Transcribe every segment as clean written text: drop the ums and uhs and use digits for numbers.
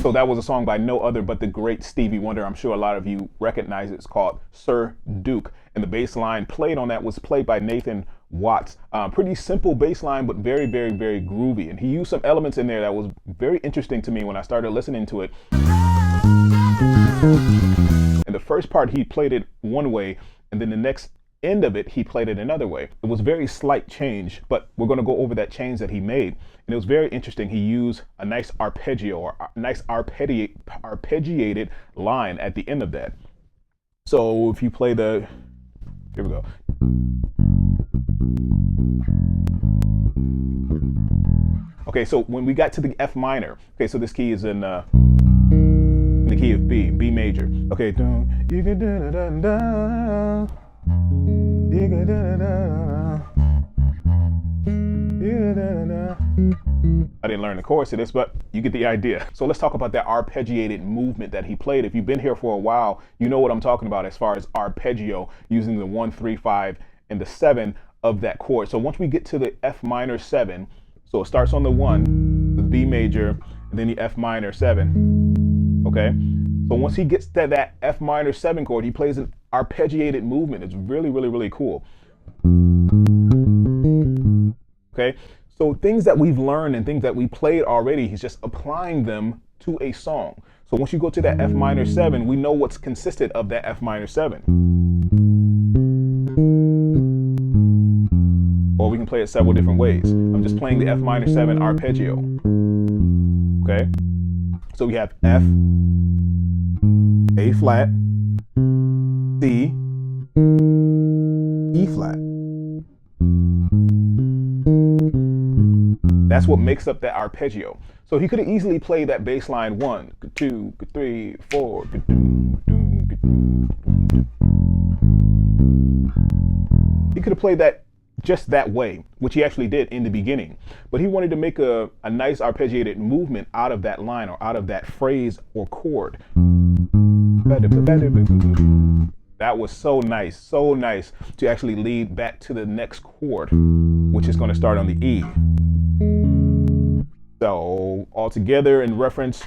So that was a song by no other but the great Stevie Wonder. I'm sure a lot of you recognize it. It's called Sir Duke. And the bass line played on that was played by Nathan Watts. Pretty simple bass line, but very, very, very groovy. And he used some elements in there that was very interesting to me when I started listening to it. And the first part, he played it one way, and then the next end of it, he played it another way. It was very slight change, but we're going to go over that change that he made. And it was very interesting. He used a nice arpeggio or a nice arpeggiated line at the end of that. So if you play the, here we go. Okay, so when we got to the F minor, okay, so this key is in the key of B, B major. Okay, I didn't learn the chorus of this, but you get the idea. So let's talk about that arpeggiated movement that he played. If you've been here for a while, you know what I'm talking about as far as arpeggio, using the 1, 3, 5, and the 7 of that chord. So once we get to the F minor 7, so it starts on the 1, the B major, and then the F minor 7. Okay, so once he gets to that F minor 7 chord, he plays an arpeggiated movement. It's really, really, really cool. Okay, so things that we've learned and things that we played already, he's just applying them to a song. So once you go to that F minor 7, we know what's consisted of that F minor 7. Or we can play it several different ways. I'm just playing the F minor 7 arpeggio. Okay, so we have F, A flat, C, E flat. That's what makes up that arpeggio. So he could have easily played that bass line 1, 2, 3, 4. He could have played that just that way, which he actually did in the beginning. But he wanted to make a nice arpeggiated movement out of that line or out of that phrase or chord. That was so nice to actually lead back to the next chord, which is going to start on the E. So all together in reference,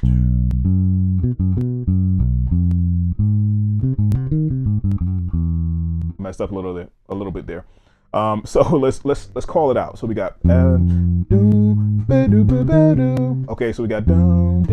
messed up a little bit there. So let's call it out. So we got okay, so we got 1,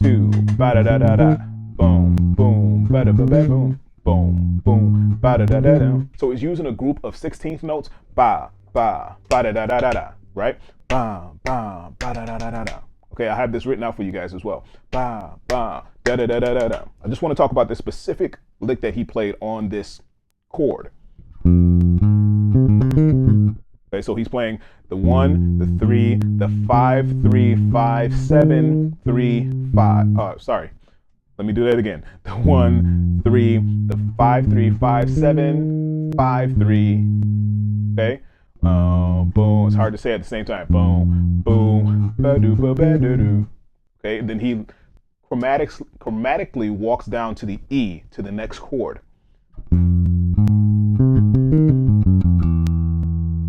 2, ba da da da da, boom boom, ba da ba ba boom, boom boom, ba da da da da. So it's using a group of 16th notes, ba ba ba da da da da da, right? Ba ba ba da da da da da. Okay, I have this written out for you guys as well. Ba ba da da da da da da. I just want to talk about the specific lick that he played on this chord. Okay, so he's playing the 1, the 3, the 5, 3, 5, 7, 3, 5. Sorry, let me do that again. The 1, 3, the 5, 3, 5, 7, 5, 3. Okay, boom. It's hard to say at the same time. Boom, boom, ba-do, ba-ba-do-do. Okay, and then he chromatically walks down to the E, to the next chord.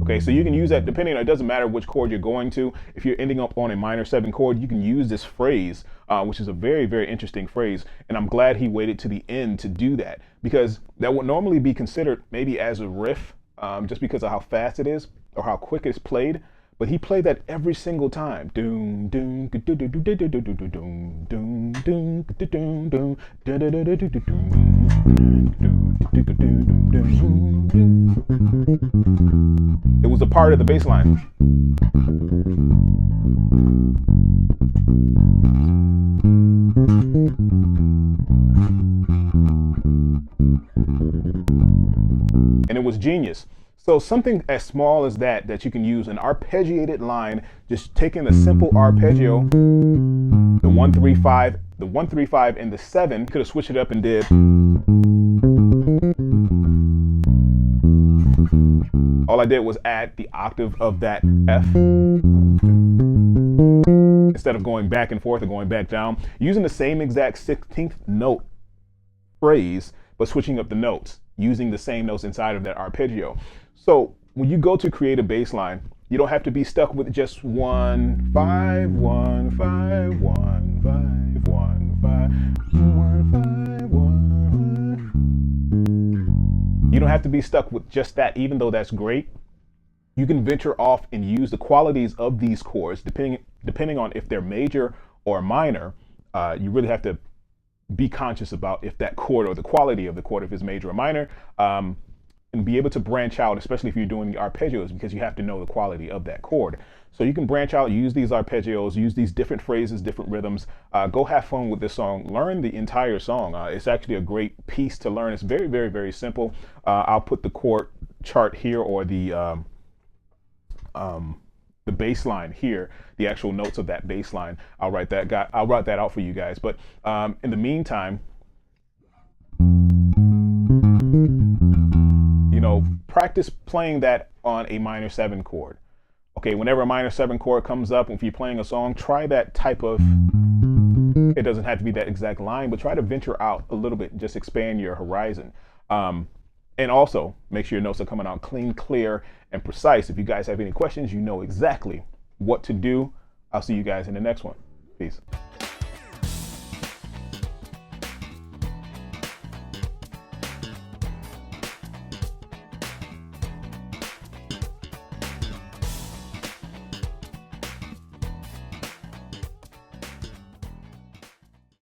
Okay, so you can use that depending on, it doesn't matter which chord you're going to. If you're ending up on a minor 7 chord, you can use this phrase, which is a very, very interesting phrase. And I'm glad he waited to the end to do that, because that would normally be considered maybe as a riff, just because of how fast it is or how quick it's played. But he played that every single time. Doom, doom, doom, doom, doom, doom, doom, doom, it was a part of the bass line. And it was genius. So something as small as that you can use an arpeggiated line, just taking a simple arpeggio, the 1, 3, 5, the 1, 3, 5, and the 7, could have switched it up and did. All All I did was add the octave of that F. Instead of going back and forth or going back down, using the same exact 16th note phrase, but switching up the notes, using the same notes inside of that arpeggio. So when you go to create a bass line, you don't have to be stuck with just 1 5 1 5 1 5 1 5 1 5 1. You don't have to be stuck with just that, even though that's great. You can venture off and use the qualities of these chords, depending on if they're major or minor. You really have to be conscious about if that chord or the quality of the chord, if it's major or minor, and be able to branch out, especially if you're doing the arpeggios, because you have to know the quality of that chord. So you can branch out, use these arpeggios, use these different phrases, different rhythms. Go have fun with this song. Learn the entire song. It's actually a great piece to learn. It's very, very, very simple. I'll put the chord chart here, or the bass line here, the actual notes of that bass line. I'll write that out for you guys. But in the meantime, you know, practice playing that on a minor 7 chord. Okay, whenever a minor 7 chord comes up, if you're playing a song, try that type of, it doesn't have to be that exact line, but try to venture out a little bit and just expand your horizon. And also make sure your notes are coming out clean, clear, and precise. If you guys have any questions, you know exactly what to do. I'll see you guys in the next one. Peace.